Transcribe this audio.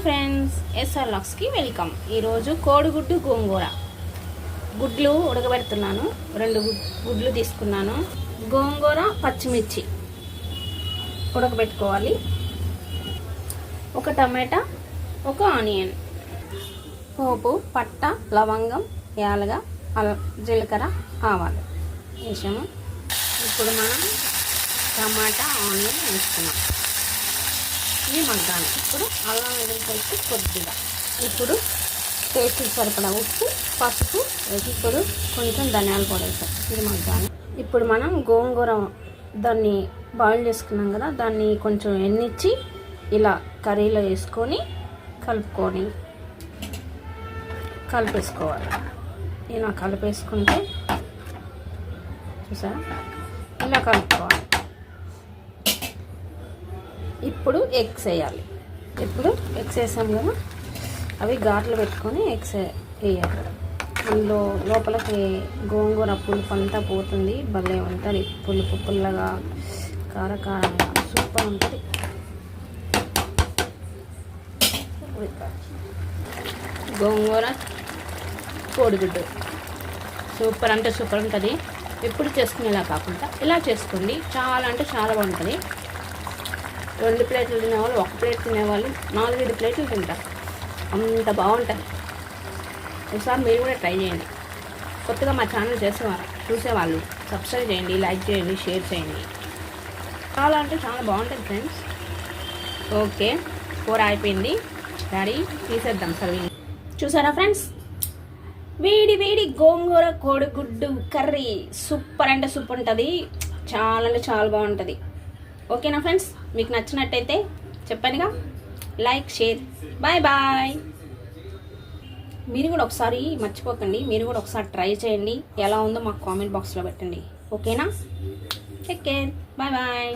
Friends, SR లాక్స్కి welcome. ఈరోజు కోడిగుడ్డు గోంగూర గుడ్లు ఉడకబెడుతున్నాను. 2 గుడ్లు తీసుకున్నాను. గోంగూర పచ్చిమిర్చి ఉడకబెట్టుకోవాలి. 1 టమాటా, 1 ఆనియన్, పోపు, పట్ట, లవంగం, యాలగ, జీలకర్ర, ఆవాలు వేసాము. ఇప్పుడు మనం టమాటా, ఆనియన్ వేసుకున్నాం. ఇది మగ్గాలి. ఇప్పుడు అల్లం వెల్లుల్లి కొద్దిగా, ఇప్పుడు టేస్ట్ సరిపడా ఉప్పు, పసుపు వేసి ఇప్పుడు కొంచెం ధనియాల పొడి వేసాం. ఇది మగ్గాలి. ఇప్పుడు మనం గోంగూర దాన్ని బాయిల్ చేసుకున్నాం కదా, దాన్ని కొంచెం ఎన్నిచ్చి ఇలా కర్రీలో వేసుకొని కలిపేసుకోవాలి. ఇలా కలిపేసుకుంటే చూసారా, ఇలా కలుపుకోవాలి. ఇప్పుడు ఎగ్స్ వేయాలి. ఇప్పుడు ఎగ్స్ వేసాం కదా, అవి ఘాట్లు పెట్టుకొని ఎగ్స్ వేయాలి. అందులో లోపలికి గోంగూర పులుపు అంతా పోతుంది. భలే ఉంటుంది, పులుపు పుల్లగా, కారకారంగా, సూపర్ ఉంటుంది. గోంగూర కోడిగుడ్డు సూపర్ అంటే సూపర్ ఉంటుంది. ఎప్పుడు చేసుకునేలా కాకుండా ఇలా చేసుకోండి. చాలా అంటే చాలా బాగుంటుంది. 2 ప్లేట్లు తినేవాళ్ళు, 1 ప్లేట్ తినేవాళ్ళు 4-5 ప్లేట్లు తింటారు. అంత బాగుంటుంది. ఒకసారి మీరు కూడా ట్రై చేయండి. కొత్తగా మా ఛానల్ చూసేవాళ్ళు సబ్స్క్రైబ్ చేయండి, లైక్ చేయండి, షేర్ చేయండి. చాలా అంటే చాలా బాగుంటుంది ఫ్రెండ్స్. ఓకే, కూర అయిపోయింది. డాడీ తీసేద్దాం సర్వింగ్. చూసారా ఫ్రెండ్స్, వేడి వేడి గోంగూర కోడిగుడ్డు కర్రీ సూపర్ అంటే సూపర్ ఉంటుంది. చాలా అంటే చాలా బాగుంటుంది. ఓకేనా ఫ్రెండ్స్, మీకు నచ్చినట్టయితే చెప్పానుగా, లైక్, షేర్. Bye bye. మీరు కూడా ఒకసారి మర్చిపోకండి, మీరు కూడా ఒకసారి ట్రై చేయండి. ఎలా ఉందో మాకు కామెంట్ బాక్స్లో పెట్టండి. ఓకేనా? Take care. Bye bye.